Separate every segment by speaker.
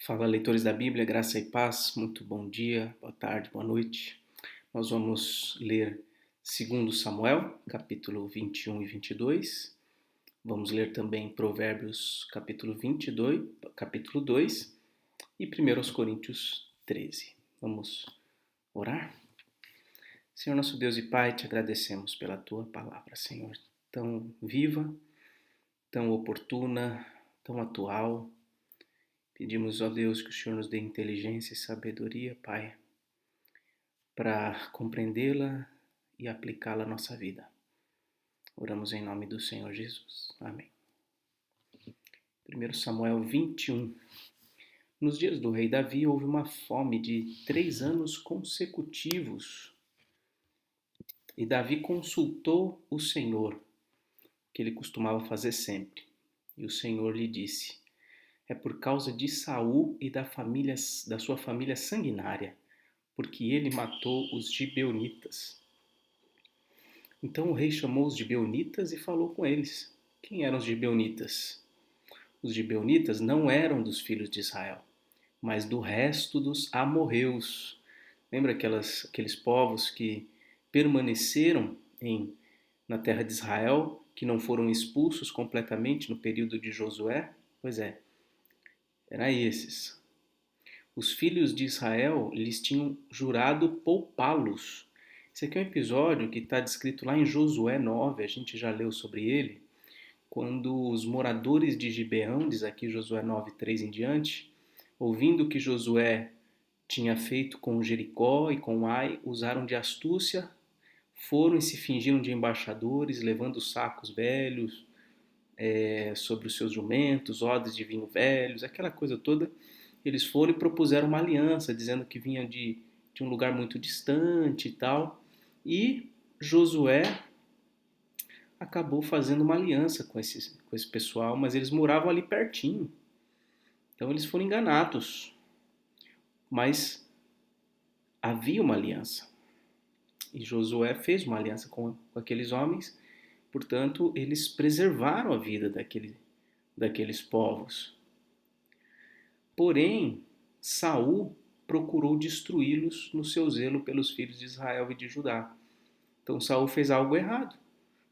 Speaker 1: Fala, leitores da Bíblia, graça e paz, muito bom dia, boa tarde, boa noite. Nós vamos ler 2 Samuel, capítulo 21 e 22. Vamos ler também Provérbios, capítulo 2 e 1 Coríntios 13. Vamos orar? Senhor nosso Deus e Pai, te agradecemos pela tua palavra, Senhor, tão viva, tão oportuna, tão atual. Pedimos, ó Deus, que o Senhor nos dê inteligência e sabedoria, Pai, para compreendê-la e aplicá-la à nossa vida. Oramos em nome do Senhor Jesus. Amém. 1 Samuel 21. Nos dias do rei Davi houve uma fome de 3 anos consecutivos. E Davi consultou o Senhor, que ele costumava fazer sempre. E o Senhor lhe disse: é por causa de Saul e da sua família sanguinária, porque ele matou os gibeonitas. Então o rei chamou os gibeonitas e falou com eles. Quem eram os gibeonitas? Os gibeonitas não eram dos filhos de Israel, mas do resto dos amorreus. Lembra aqueles povos que permaneceram na terra de Israel, que não foram expulsos completamente no período de Josué? Pois é, eram esses. Os filhos de Israel lhes tinham jurado poupá-los. Esse aqui é um episódio que está descrito lá em Josué 9, a gente já leu sobre ele, quando os moradores de Gibeão, diz aqui Josué 9, 3 em diante, ouvindo o que Josué tinha feito com Jericó e com Ai, usaram de astúcia, foram e se fingiram de embaixadores, levando sacos velhos sobre os seus jumentos, odres de vinho velhos, aquela coisa toda. Eles foram e propuseram uma aliança, dizendo que vinham de um lugar muito distante e tal. E Josué acabou fazendo uma aliança com esse pessoal, mas eles moravam ali pertinho. Então eles foram enganados. Mas havia uma aliança. E Josué fez uma aliança com aqueles homens, portanto, eles preservaram a vida daqueles povos. Porém, Saul procurou destruí-los no seu zelo pelos filhos de Israel e de Judá. Então Saul fez algo errado.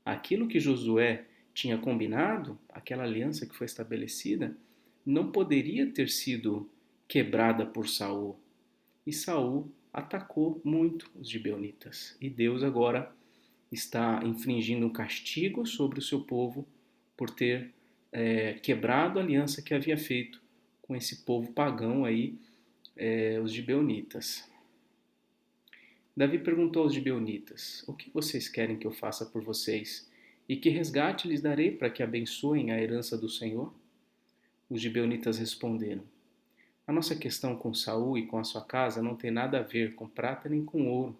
Speaker 1: Aquilo que Josué tinha combinado, aquela aliança que foi estabelecida, não poderia ter sido quebrada por Saul. E Saul atacou muito os gibeonitas. E Deus agora está infligindo um castigo sobre o seu povo por ter quebrado a aliança que havia feito com esse povo pagão aí, os gibeonitas. Davi perguntou aos gibeonitas: o que vocês querem que eu faça por vocês? E que resgate lhes darei para que abençoem a herança do Senhor? Os gibeonitas responderam: a nossa questão com Saul e com a sua casa não tem nada a ver com prata nem com ouro.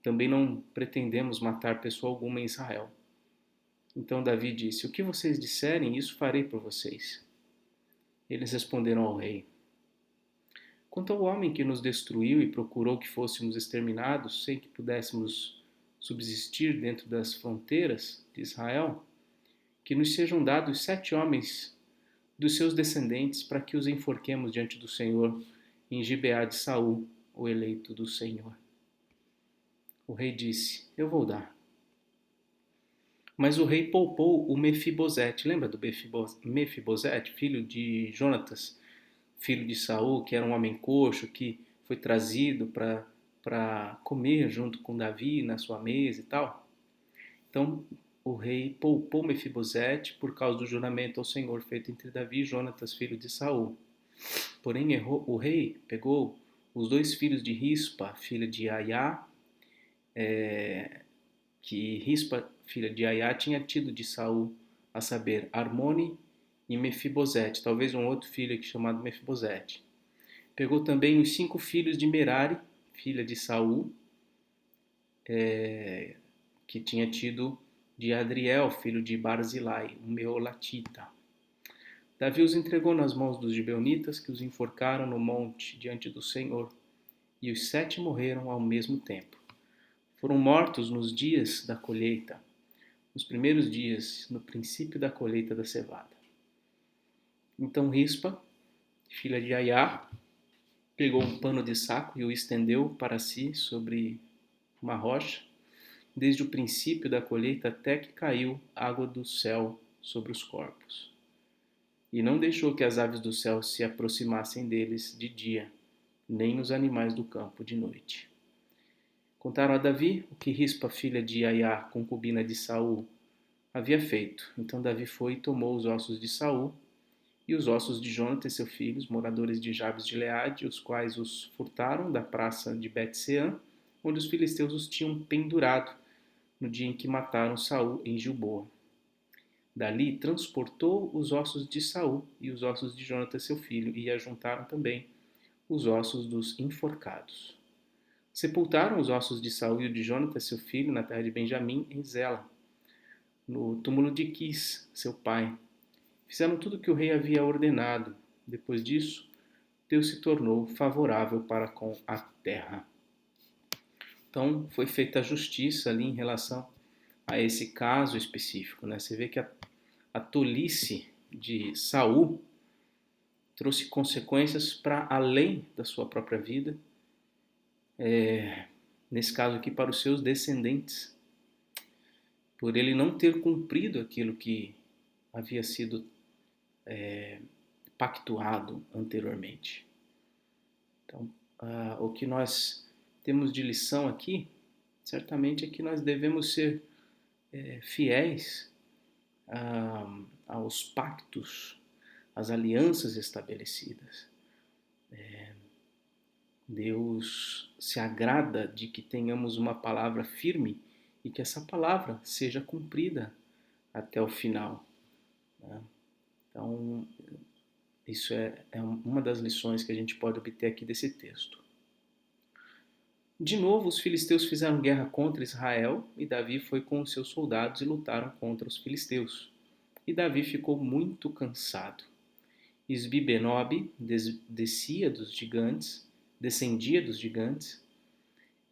Speaker 1: Também não pretendemos matar pessoa alguma em Israel. Então Davi disse: o que vocês disserem, isso farei por vocês. Eles responderam ao rei: quanto ao homem que nos destruiu e procurou que fôssemos exterminados sem que pudéssemos subsistir dentro das fronteiras de Israel, que nos sejam dados 7 homens dos seus descendentes para que os enforquemos diante do Senhor em Gibeá de Saul, o eleito do Senhor. O rei disse: eu vou dar. Mas o rei poupou o Mefibosete. Lembra do Mefibosete, filho de Jonatas, filho de Saul, que era um homem coxo, que foi trazido para comer junto com Davi na sua mesa e tal? Então o rei poupou Mefibosete por causa do juramento ao Senhor feito entre Davi e Jonatas, filho de Saul. Porém o rei pegou os 2 filhos de Rispa, filha de Aiá, que Rispa, filha de Aiá, tinha tido de Saul, a saber, Armone e Mefibosete, talvez um outro filho aqui chamado Mefibosete. Pegou também os 5 filhos de Merari, filha de Saul, que tinha tido de Adriel, filho de Barzilai, um meolatita. Davi os entregou nas mãos dos gibeonitas, que os enforcaram no monte diante do Senhor, e os 7 morreram ao mesmo tempo. Foram mortos nos dias da colheita, nos primeiros dias, no princípio da colheita da cevada. Então Rispa filha de Aiá, pegou um pano de saco e o estendeu para si sobre uma rocha, desde o princípio da colheita até que caiu água do céu sobre os corpos. E não deixou que as aves do céu se aproximassem deles de dia, nem os animais do campo de noite. Contaram a Davi o que Rispa, filha de Aiá, concubina de Saul, havia feito. Então Davi foi e tomou os ossos de Saul e os ossos de Jonatas, seu filho, moradores de Jabes de Gileade, os quais os furtaram da praça de Bet-Seã, onde os filisteus os tinham pendurado no dia em que mataram Saul em Gilboa. Dali transportou os ossos de Saul e os ossos de Jonatas, seu filho, e ajuntaram também os ossos dos enforcados. Sepultaram os ossos de Saul e de Jonatas, seu filho, na terra de Benjamim, em Zela, no túmulo de Quis, seu pai. Fizeram tudo o que o rei havia ordenado. Depois disso, Deus se tornou favorável para com a terra. Então, foi feita a justiça ali em relação a esse caso específico, né? Você vê que a tolice de Saul trouxe consequências para além da sua própria vida, nesse caso aqui para os seus descendentes, por ele não ter cumprido aquilo que havia sido pactuado anteriormente. Então, o que nós temos de lição aqui, certamente é que nós devemos ser fiéis aos pactos, às alianças estabelecidas. Deus se agrada de que tenhamos uma palavra firme e que essa palavra seja cumprida até o final, né? Então, isso é uma das lições que a gente pode obter aqui desse texto. De novo, os filisteus fizeram guerra contra Israel e Davi foi com os seus soldados e lutaram contra os filisteus. E Davi ficou muito cansado. Isbi-Benob descendia dos gigantes,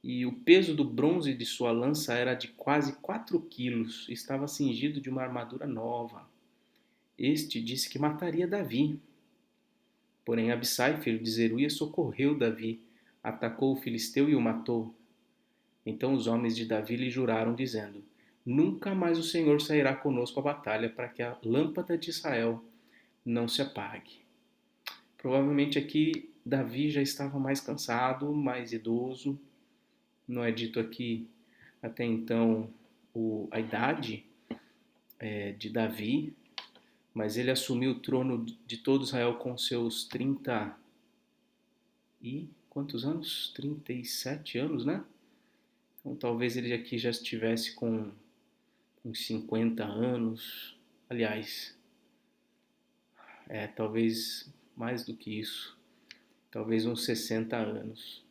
Speaker 1: e o peso do bronze de sua lança era de quase 4 quilos, e estava cingido de uma armadura nova. Este disse que mataria Davi. Porém Abissai, filho de Zeruia, socorreu Davi, atacou o filisteu e o matou. Então os homens de Davi lhe juraram, dizendo: Nunca mais o Senhor sairá conosco à batalha, para que a lâmpada de Israel não se apague. Provavelmente aqui Davi já estava mais cansado, mais idoso. Não é dito aqui até então a idade de Davi, mas ele assumiu o trono de todo Israel com seus 30 e quantos anos? 37 anos, né? Então talvez ele aqui já estivesse com uns 50 anos. Aliás, talvez mais do que isso. Talvez uns 60 anos.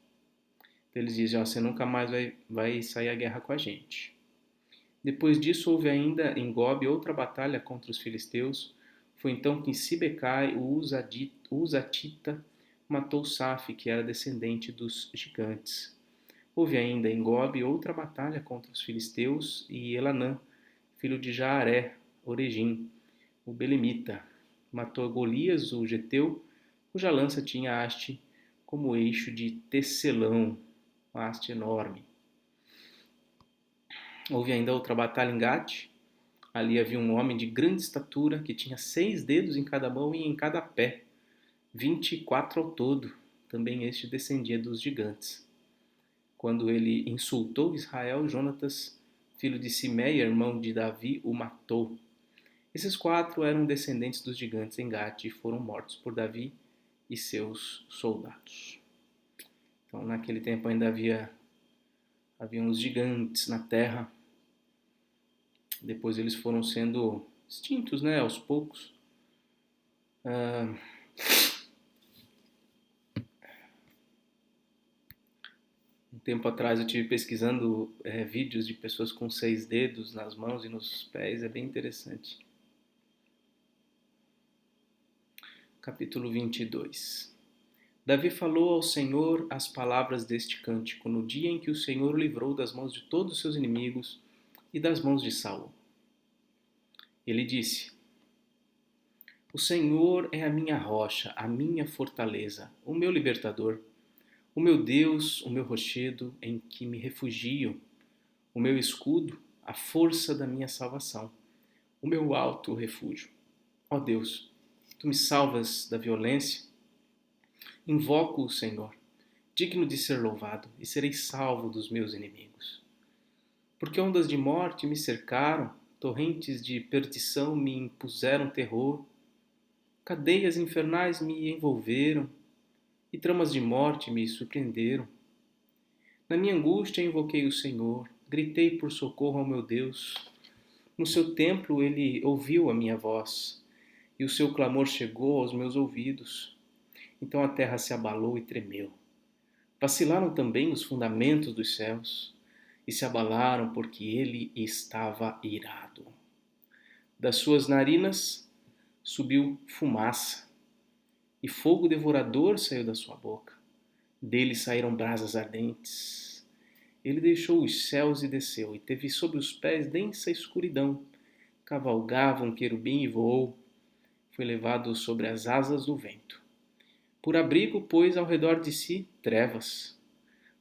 Speaker 1: Então eles dizem: você nunca mais vai sair a guerra com a gente. Depois disso houve ainda em Gobe outra batalha contra os filisteus. Foi então que Sibecai, o Uzatita, matou Safi, que era descendente dos gigantes. Houve ainda em Gobe outra batalha contra os filisteus e Elanã, filho de Jaaré, Orejim, o Belemita, matou Golias, o Geteu, cuja lança tinha haste como eixo de tecelão, uma haste enorme. Houve ainda outra batalha em Gate. Ali havia um homem de grande estatura que tinha 6 dedos em cada mão e em cada pé, 24 ao todo. Também este descendia dos gigantes. Quando ele insultou Israel, Jonatas, filho de Simeia, irmão de Davi, o matou. Esses 4 eram descendentes dos gigantes em Gate e foram mortos por Davi e seus soldados. Então, naquele tempo ainda havia uns gigantes na terra. Depois eles foram sendo extintos, né, aos poucos. Um tempo atrás eu estive pesquisando vídeos de pessoas com 6 dedos nas mãos e nos pés. É bem interessante. Capítulo 22. Davi falou ao Senhor as palavras deste cântico no dia em que o Senhor o livrou das mãos de todos os seus inimigos e das mãos de Saul. Ele disse: O Senhor é a minha rocha, a minha fortaleza, o meu libertador, o meu Deus, o meu rochedo em que me refugio, o meu escudo, a força da minha salvação, o meu alto refúgio. Ó Deus, tu me salvas da violência. Invoco o Senhor, digno de ser louvado, e serei salvo dos meus inimigos. Porque ondas de morte me cercaram, torrentes de perdição me impuseram terror, cadeias infernais me envolveram e tramas de morte me surpreenderam. Na minha angústia invoquei o Senhor, gritei por socorro ao meu Deus. No seu templo ele ouviu a minha voz, e o seu clamor chegou aos meus ouvidos. Então a terra se abalou e tremeu. Vacilaram também os fundamentos dos céus, e se abalaram porque ele estava irado. Das suas narinas subiu fumaça, e fogo devorador saiu da sua boca. Dele saíram brasas ardentes. Ele deixou os céus e desceu, e teve sob os pés densa escuridão. Cavalgava um querubim e voou. Foi levado sobre as asas do vento. Por abrigo pôs ao redor de si trevas,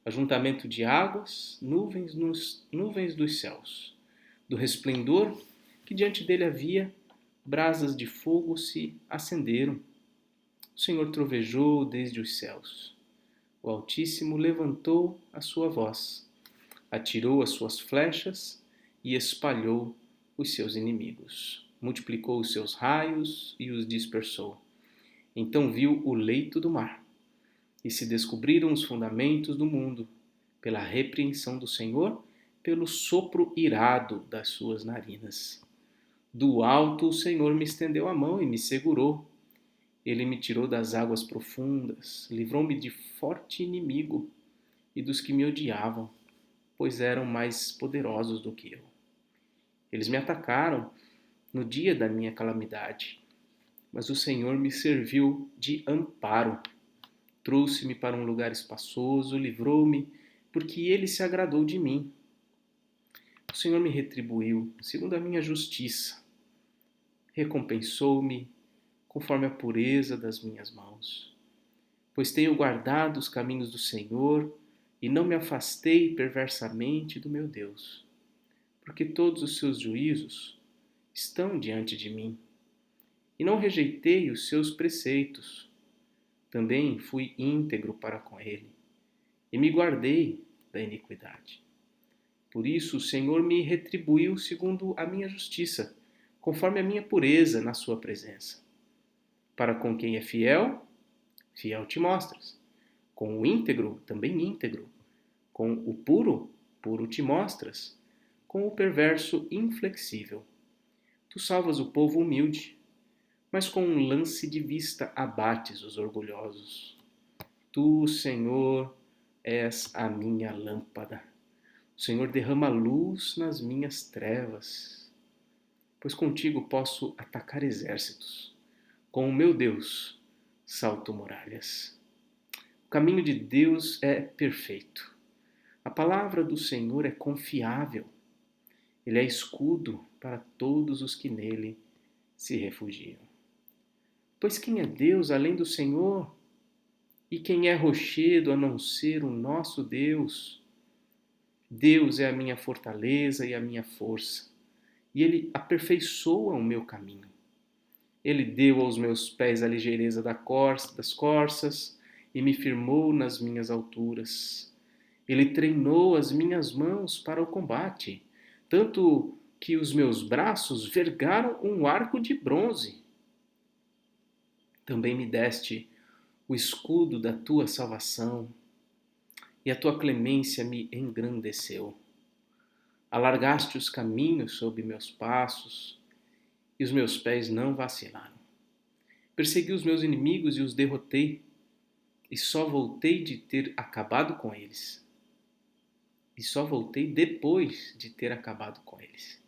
Speaker 1: ajuntamento de águas, nuvens dos céus. Do resplendor que diante dele havia, brasas de fogo se acenderam. O Senhor trovejou desde os céus. O Altíssimo levantou a sua voz, atirou as suas flechas e espalhou os seus inimigos. Multiplicou os seus raios e os dispersou. Então viu o leito do mar, e se descobriram os fundamentos do mundo, pela repreensão do Senhor, pelo sopro irado das suas narinas. Do alto o Senhor me estendeu a mão e me segurou. Ele me tirou das águas profundas, livrou-me de forte inimigo e dos que me odiavam, pois eram mais poderosos do que eu. Eles me atacaram no dia da minha calamidade, mas o Senhor me serviu de amparo. Trouxe-me para um lugar espaçoso, livrou-me, porque ele se agradou de mim. O Senhor me retribuiu segundo a minha justiça, recompensou-me conforme a pureza das minhas mãos. Pois tenho guardado os caminhos do Senhor e não me afastei perversamente do meu Deus, porque todos os seus juízos estão diante de mim, e não rejeitei os seus preceitos. Também fui íntegro para com ele, e me guardei da iniquidade. Por isso o Senhor me retribuiu segundo a minha justiça, conforme a minha pureza na sua presença. Para com quem é fiel, fiel te mostras. Com o íntegro, também íntegro. Com o puro, puro te mostras. Com o perverso, inflexível. Tu salvas o povo humilde, mas com um lance de vista abates os orgulhosos. Tu, Senhor, és a minha lâmpada. O Senhor derrama luz nas minhas trevas, pois contigo posso atacar exércitos. Com o meu Deus, salto muralhas. O caminho de Deus é perfeito. A palavra do Senhor é confiável. Ele é escudo para todos os que nele se refugiam. Pois quem é Deus além do Senhor? E quem é rochedo a não ser o nosso Deus? Deus é a minha fortaleza e a minha força, e Ele aperfeiçoa o meu caminho. Ele deu aos meus pés a ligeireza das corças e me firmou nas minhas alturas. Ele treinou as minhas mãos para o combate, tanto que os meus braços vergaram um arco de bronze. Também me deste o escudo da tua salvação, e a tua clemência me engrandeceu. Alargaste os caminhos sob meus passos, e os meus pés não vacilaram. Persegui os meus inimigos e os derrotei, e só voltei de ter acabado com eles. E só voltei depois de ter acabado com eles.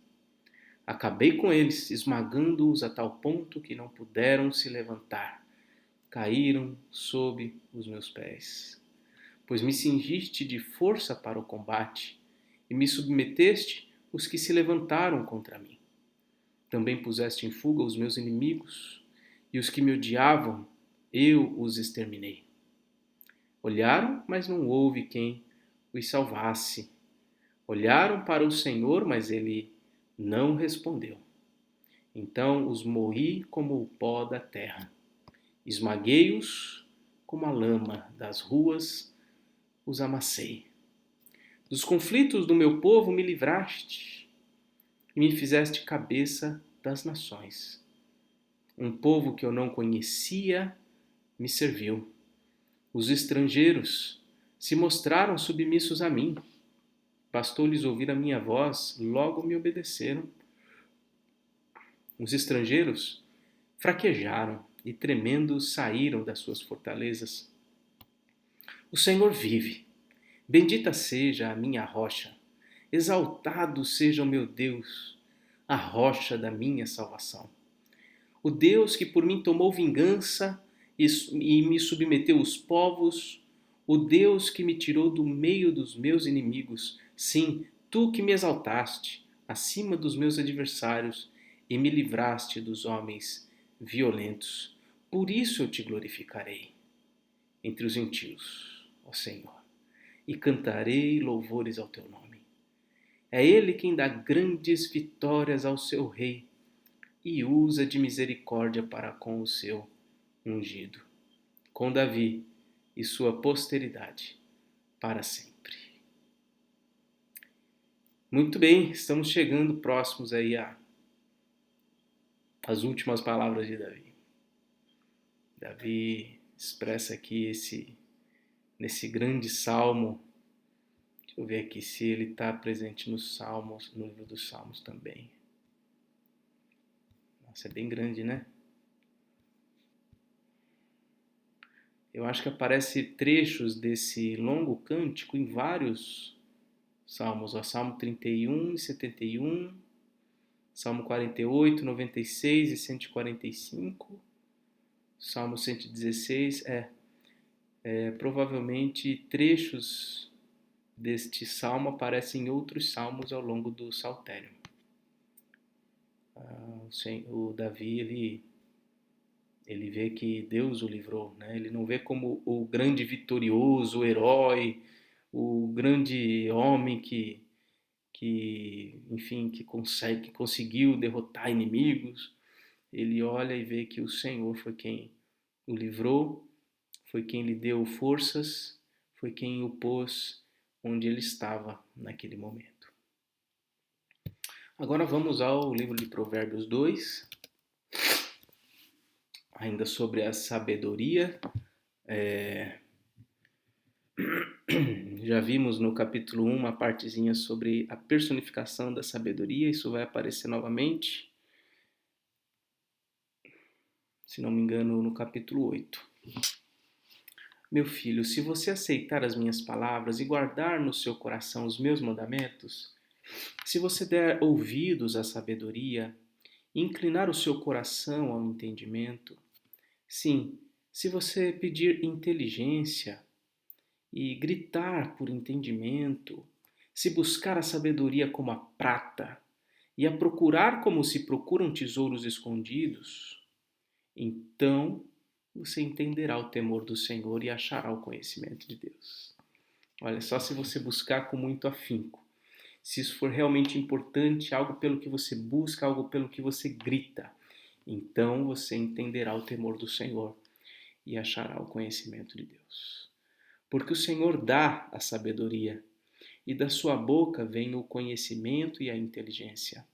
Speaker 1: Acabei com eles, esmagando-os a tal ponto que não puderam se levantar. Caíram sob os meus pés. Pois me cingiste de força para o combate, e me submeteste os que se levantaram contra mim. Também puseste em fuga os meus inimigos, e os que me odiavam, eu os exterminei. Olharam, mas não houve quem os salvasse. Olharam para o Senhor, mas ele não respondeu. Então os moí como o pó da terra. Esmaguei-os como a lama das ruas, os amassei. Dos conflitos do meu povo me livraste e me fizeste cabeça das nações. Um povo que eu não conhecia me serviu. Os estrangeiros se mostraram submissos a mim. Bastou-lhes ouvir a minha voz, logo me obedeceram. Os estrangeiros fraquejaram e tremendo saíram das suas fortalezas. O Senhor vive. Bendita seja a minha rocha. Exaltado seja o meu Deus, a rocha da minha salvação. O Deus que por mim tomou vingança e me submeteu os povos, o Deus que me tirou do meio dos meus inimigos. Sim, tu que me exaltaste acima dos meus adversários e me livraste dos homens violentos. Por isso eu te glorificarei entre os gentios, ó Senhor, e cantarei louvores ao teu nome. É Ele quem dá grandes vitórias ao seu rei e usa de misericórdia para com o seu ungido, com Davi e sua posteridade para sempre. Muito bem, estamos chegando próximos aí às últimas palavras de Davi. Davi expressa aqui nesse grande salmo. Deixa eu ver aqui se ele está presente nos Salmos, no livro dos Salmos também. Nossa, é bem grande, né? Eu acho que aparece trechos desse longo cântico em vários salmos. Ó, Salmo 31 e 71, Salmo 48, 96 e 145, Salmo 116. Provavelmente trechos deste salmo aparecem em outros salmos ao longo do saltério. O Davi, ele vê que Deus o livrou, né? Ele não vê como o grande vitorioso, o herói, o grande homem enfim, que conseguiu derrotar inimigos. Ele olha e vê que o Senhor foi quem o livrou, foi quem lhe deu forças, foi quem o pôs onde ele estava naquele momento. Agora vamos ao livro de Provérbios 2, ainda sobre a sabedoria. Já vimos no capítulo 1 uma partezinha sobre a personificação da sabedoria, isso vai aparecer novamente, se não me engano, no capítulo 8. Meu filho, se você aceitar as minhas palavras e guardar no seu coração os meus mandamentos, se você der ouvidos à sabedoria e inclinar o seu coração ao entendimento, sim, se você pedir inteligência e gritar por entendimento, se buscar a sabedoria como a prata e a procurar como se procuram tesouros escondidos, então você entenderá o temor do Senhor e achará o conhecimento de Deus. Olha só, se você buscar com muito afinco, se isso for realmente importante, algo pelo que você busca, algo pelo que você grita, então você entenderá o temor do Senhor e achará o conhecimento de Deus. Porque o Senhor dá a sabedoria, e da sua boca vem o conhecimento e a inteligência.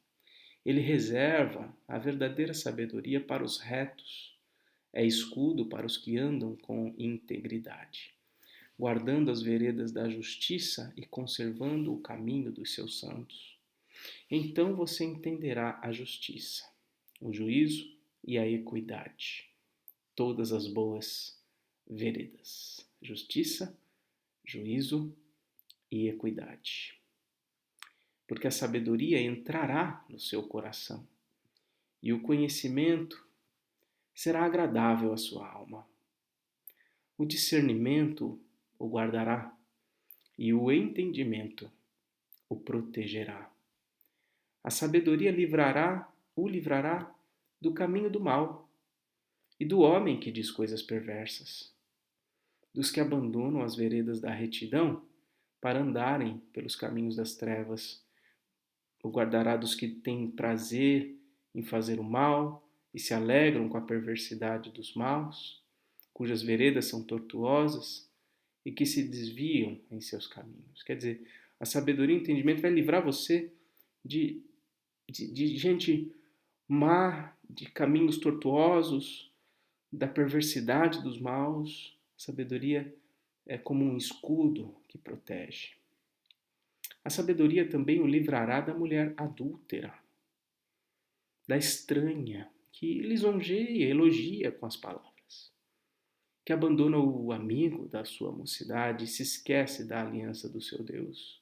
Speaker 1: Ele reserva a verdadeira sabedoria para os retos, é escudo para os que andam com integridade, guardando as veredas da justiça e conservando o caminho dos seus santos. Então você entenderá a justiça, o juízo e a equidade, todas as boas veredas. Justiça, juízo e equidade. Porque a sabedoria entrará no seu coração e o conhecimento será agradável à sua alma. O discernimento o guardará e o entendimento o protegerá. A sabedoria o livrará do caminho do mal e do homem que diz coisas perversas, dos que abandonam as veredas da retidão para andarem pelos caminhos das trevas. O guardará dos que têm prazer em fazer o mal e se alegram com a perversidade dos maus, cujas veredas são tortuosas e que se desviam em seus caminhos. Quer dizer, a sabedoria e o entendimento vai livrar você de, de gente má, de caminhos tortuosos, da perversidade dos maus. A sabedoria é como um escudo que protege. A sabedoria também o livrará da mulher adúltera, da estranha, que lisonjeia, elogia com as palavras, que abandona o amigo da sua mocidade e se esquece da aliança do seu Deus,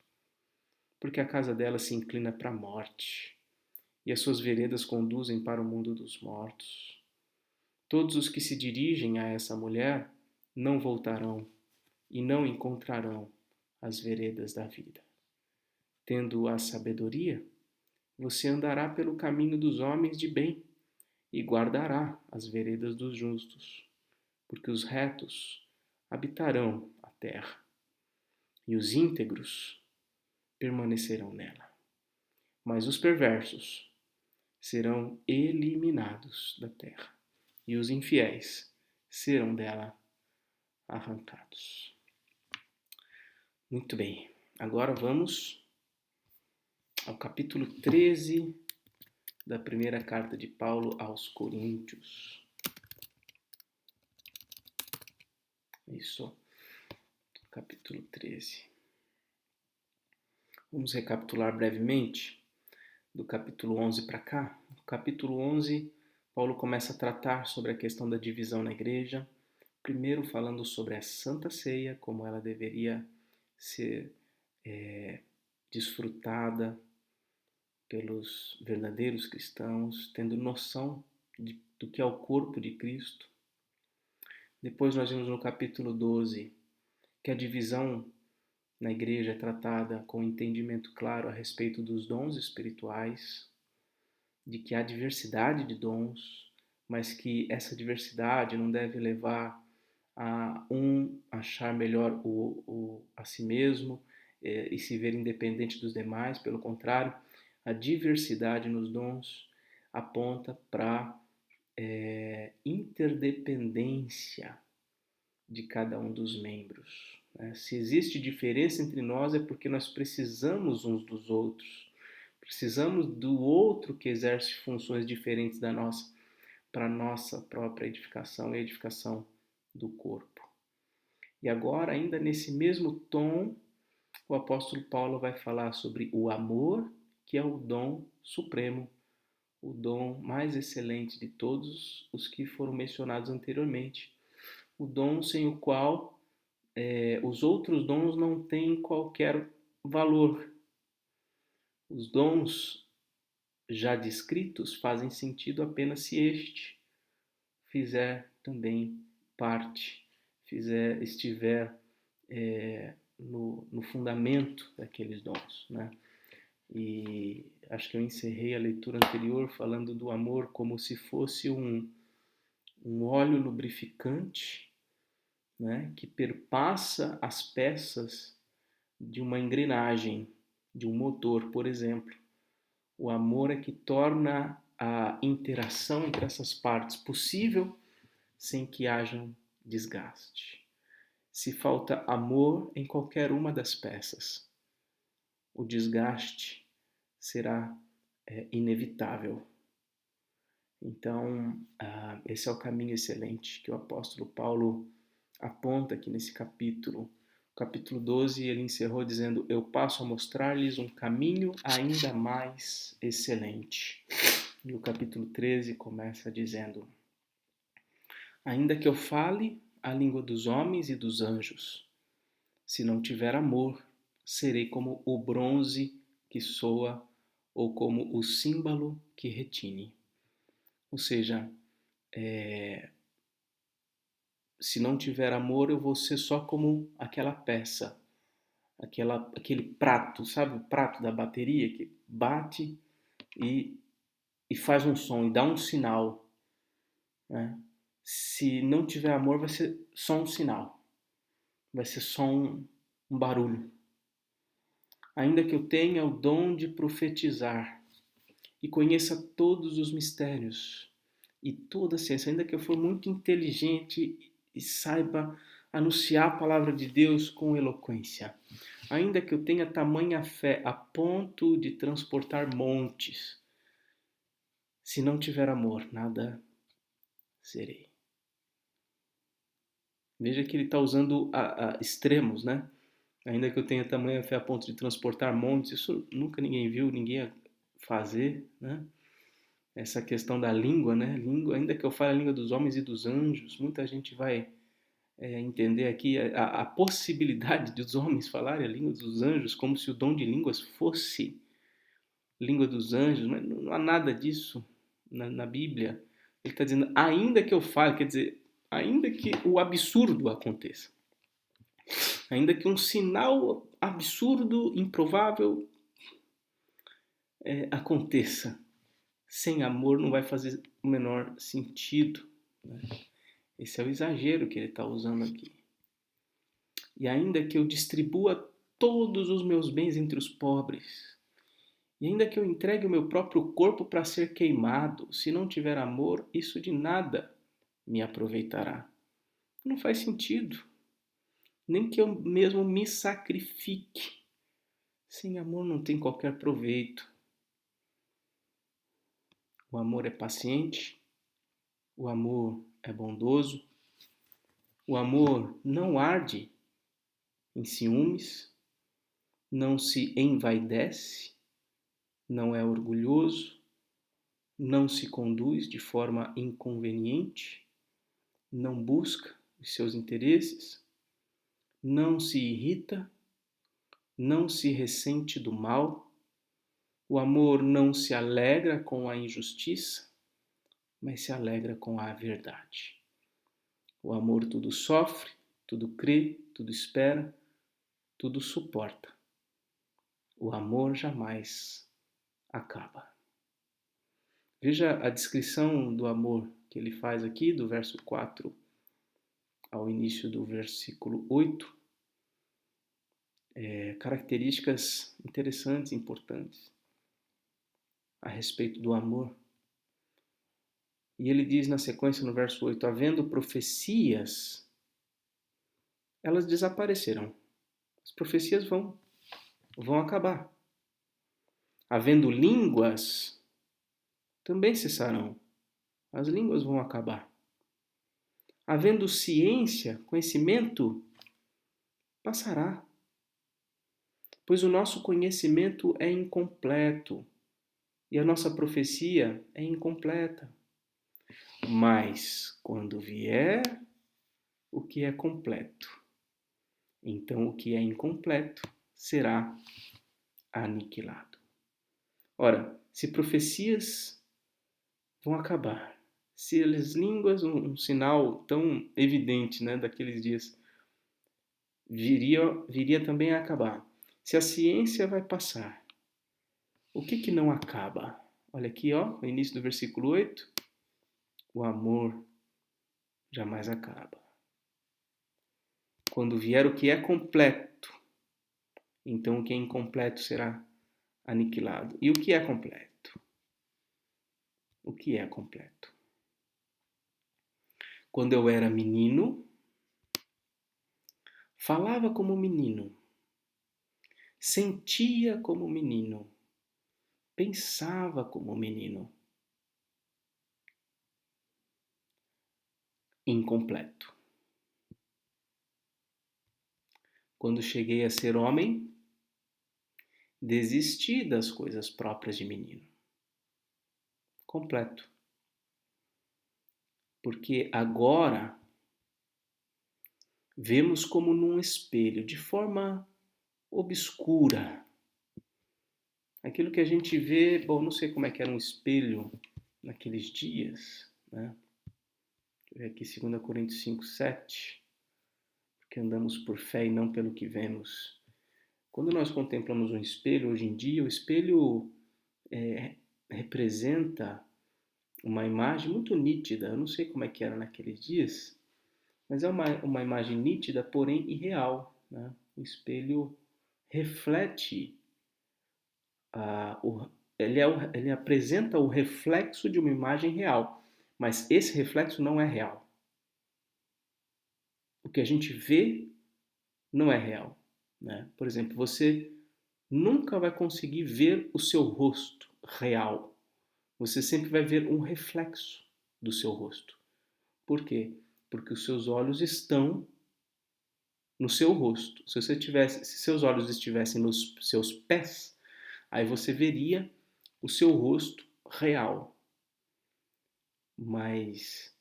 Speaker 1: porque a casa dela se inclina para a morte e as suas veredas conduzem para o mundo dos mortos. Todos os que se dirigem a essa mulher não voltarão e não encontrarão as veredas da vida. Tendo a sabedoria, você andará pelo caminho dos homens de bem e guardará as veredas dos justos, porque os retos habitarão a terra e os íntegros permanecerão nela. Mas os perversos serão eliminados da terra e os infiéis serão dela arrancados. Muito bem, agora vamos ao capítulo 13 da primeira carta de Paulo aos Coríntios. Isso, capítulo 13. Vamos recapitular brevemente do capítulo 11 para cá. No capítulo 11, Paulo começa a tratar sobre a questão da divisão na igreja, primeiro falando sobre a Santa Ceia, como ela deveria ser desfrutada pelos verdadeiros cristãos, tendo noção do que é o corpo de Cristo. Depois nós vimos no capítulo 12 que a divisão na igreja é tratada com entendimento claro a respeito dos dons espirituais, de que há diversidade de dons, mas que essa diversidade não deve levar a achar melhor a si mesmo e se ver independente dos demais. Pelo contrário, a diversidade nos dons aponta para interdependência de cada um dos membros. Se existe diferença entre nós é porque nós precisamos uns dos outros. Precisamos do outro que exerce funções diferentes da nossa, para a nossa própria edificação e a edificação do corpo. E agora, ainda nesse mesmo tom, o apóstolo Paulo vai falar sobre o amor, que é o dom supremo, o dom mais excelente de todos os que foram mencionados anteriormente. O dom sem o qual os outros dons não têm qualquer valor. Os dons já descritos fazem sentido apenas se este fizer também parte, estiver no fundamento daqueles dons, né? E acho que eu encerrei a leitura anterior falando do amor como se fosse um óleo lubrificante, né, que perpassa as peças de uma engrenagem, de um motor, por exemplo. O amor é que torna a interação entre essas partes possível sem que haja desgaste. Se falta amor em qualquer uma das peças, o desgaste será inevitável. Então, esse é o caminho excelente que o apóstolo Paulo aponta aqui nesse capítulo. O capítulo 12, ele encerrou dizendo: eu passo a mostrar-lhes um caminho ainda mais excelente. E o capítulo 13 começa dizendo: ainda que eu fale a língua dos homens e dos anjos, se não tiver amor, serei como o bronze que soa ou como o símbolo que retine. Ou seja, se não tiver amor, eu vou ser só como aquela peça, aquele prato, sabe? O prato da bateria que bate e faz um som e dá um sinal, né? Se não tiver amor, vai ser só um sinal, vai ser só um barulho. Ainda que eu tenha o dom de profetizar e conheça todos os mistérios e toda a ciência, ainda que eu for muito inteligente e saiba anunciar a palavra de Deus com eloquência, ainda que eu tenha tamanha fé a ponto de transportar montes, se não tiver amor, nada serei. Veja que ele está usando extremos, né? Ainda que eu tenha tamanha fé a ponto de transportar montes, isso nunca ninguém viu, ninguém ia fazer, né? Essa questão da língua, né? Língua, ainda que eu fale a língua dos homens e dos anjos, muita gente vai entender aqui a possibilidade dos homens falarem a língua dos anjos, como se o dom de línguas fosse língua dos anjos, mas não há nada disso na Bíblia. Ele está dizendo, ainda que eu fale, quer dizer, ainda que o absurdo aconteça, ainda que um sinal absurdo, improvável aconteça, sem amor não vai fazer o menor sentido. Né? Esse é o exagero que ele está usando aqui. E ainda que eu distribua todos os meus bens entre os pobres, e ainda que eu entregue o meu próprio corpo para ser queimado, se não tiver amor, isso de nada me aproveitará. Não faz sentido. Nem que eu mesmo me sacrifique. Sem amor não tem qualquer proveito. O amor é paciente, o amor é bondoso, o amor não arde em ciúmes, não se envaidece, não é orgulhoso, não se conduz de forma inconveniente, não busca os seus interesses, não se irrita, não se ressente do mal. O amor não se alegra com a injustiça, mas se alegra com a verdade. O amor tudo sofre, tudo crê, tudo espera, tudo suporta. O amor jamais acaba. Veja a descrição do amor que ele faz aqui, do verso 4 ao início do versículo 8. Características interessantes, importantes a respeito do amor. E ele diz na sequência, no verso 8, havendo profecias, elas desaparecerão. As profecias vão acabar. Havendo línguas, também cessarão. As línguas vão acabar. Havendo ciência, conhecimento, passará. Pois o nosso conhecimento é incompleto e a nossa profecia é incompleta. Mas, quando vier o que é completo, então o que é incompleto será aniquilado. Ora, se profecias vão acabar, se as línguas, um sinal tão evidente, né, daqueles dias, viria também a acabar. Se a ciência vai passar, o que não acaba? Olha aqui, ó, no início do versículo 8, o amor jamais acaba. Quando vier o que é completo, então o que é incompleto será aniquilado. E o que é completo? O que é completo? Quando eu era menino, falava como menino, sentia como menino, pensava como menino. Incompleto. Quando cheguei a ser homem, desisti das coisas próprias de menino. Completo. Porque agora vemos como num espelho, de forma obscura. Aquilo que a gente vê, bom, não sei como é que era um espelho naqueles dias, né? Deixa eu ver aqui 2 Coríntios 5:7, porque andamos por fé e não pelo que vemos. Quando nós contemplamos um espelho hoje em dia, o espelho representa uma imagem muito nítida. Eu não sei como é que era naqueles dias, mas é uma imagem nítida, porém irreal, né? O espelho reflete, a, o, ele apresenta o reflexo de uma imagem real, mas esse reflexo não é real. O que a gente vê não é real, né? Por exemplo, você nunca vai conseguir ver o seu rosto real. Você sempre vai ver um reflexo do seu rosto. Por quê? Porque os seus olhos estão no seu rosto. Se seus olhos estivessem nos seus pés, aí você veria o seu rosto real. Mas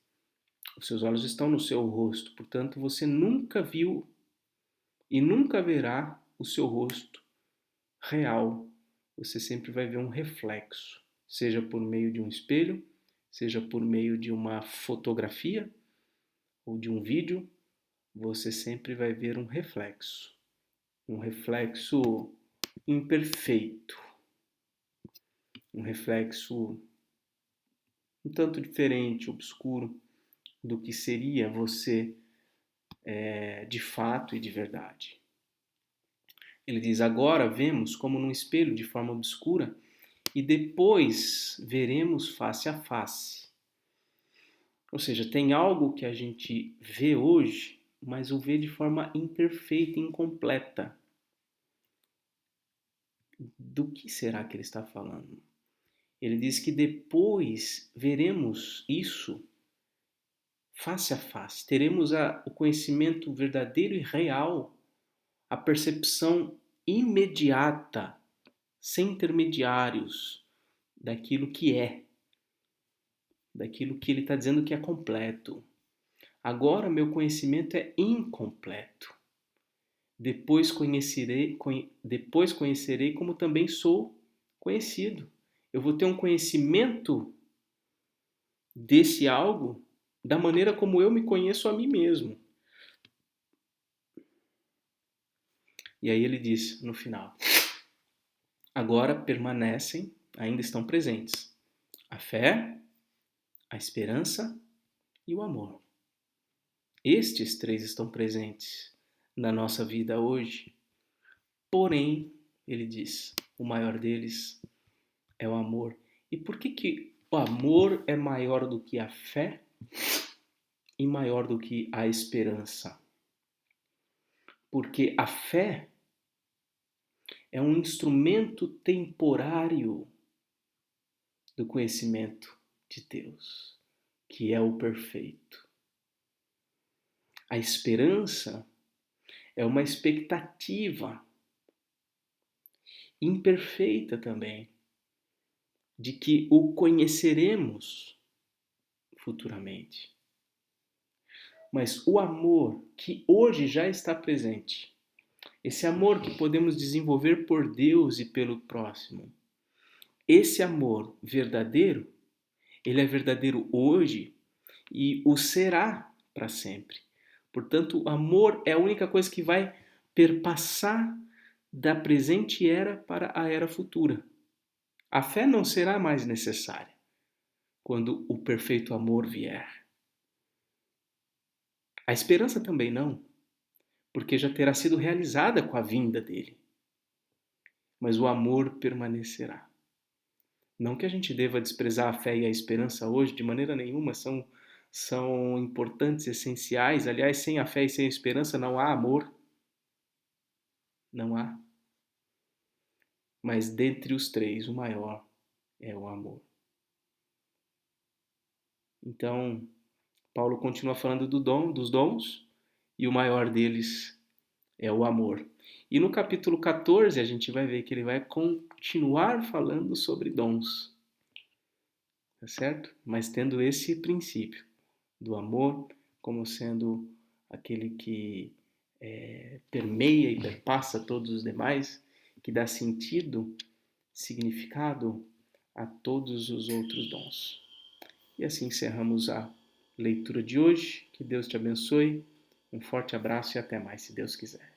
Speaker 1: os seus olhos estão no seu rosto, portanto você nunca viu e nunca verá o seu rosto real. Você sempre vai ver um reflexo, seja por meio de um espelho, seja por meio de uma fotografia ou de um vídeo, você sempre vai ver um reflexo imperfeito, um reflexo um tanto diferente, obscuro do que seria você de fato e de verdade. Ele diz: agora vemos como num espelho de forma obscura e depois veremos face a face. Ou seja, tem algo que a gente vê hoje, mas o vê de forma imperfeita e incompleta. Do que será que ele está falando? Ele diz que depois veremos isso face a face, teremos o conhecimento verdadeiro e real, a percepção imediata, sem intermediários, daquilo que é, daquilo que ele está dizendo que é completo. Agora meu conhecimento é incompleto. Depois conhecerei como também sou conhecido. Eu vou ter um conhecimento desse algo da maneira como eu me conheço a mim mesmo. E aí ele diz no final: agora permanecem, ainda estão presentes, a fé, a esperança e o amor. Estes três estão presentes na nossa vida hoje. Porém, ele diz, o maior deles é o amor. E por que o amor é maior do que a fé e maior do que a esperança? Porque a fé é um instrumento temporário do conhecimento de Deus, que é o perfeito. A esperança é uma expectativa imperfeita também de que o conheceremos futuramente. Mas o amor que hoje já está presente, esse amor que podemos desenvolver por Deus e pelo próximo, esse amor verdadeiro, ele é verdadeiro hoje e o será para sempre. Portanto, o amor é a única coisa que vai perpassar da presente era para a era futura. A fé não será mais necessária quando o perfeito amor vier. A esperança também não, porque já terá sido realizada com a vinda dele. Mas o amor permanecerá. Não que a gente deva desprezar a fé e a esperança hoje, de maneira nenhuma, são importantes, essenciais. Aliás, sem a fé e sem a esperança não há amor. Não há. Mas dentre os três, o maior é o amor. Então, Paulo continua falando dos dons, e o maior deles é o amor. E no capítulo 14 a gente vai ver que ele vai continuar falando sobre dons, tá certo? Mas tendo esse princípio do amor como sendo aquele que permeia e perpassa todos os demais, que dá sentido, significado a todos os outros dons. E assim encerramos a leitura de hoje. Que Deus te abençoe. Um forte abraço e até mais, se Deus quiser.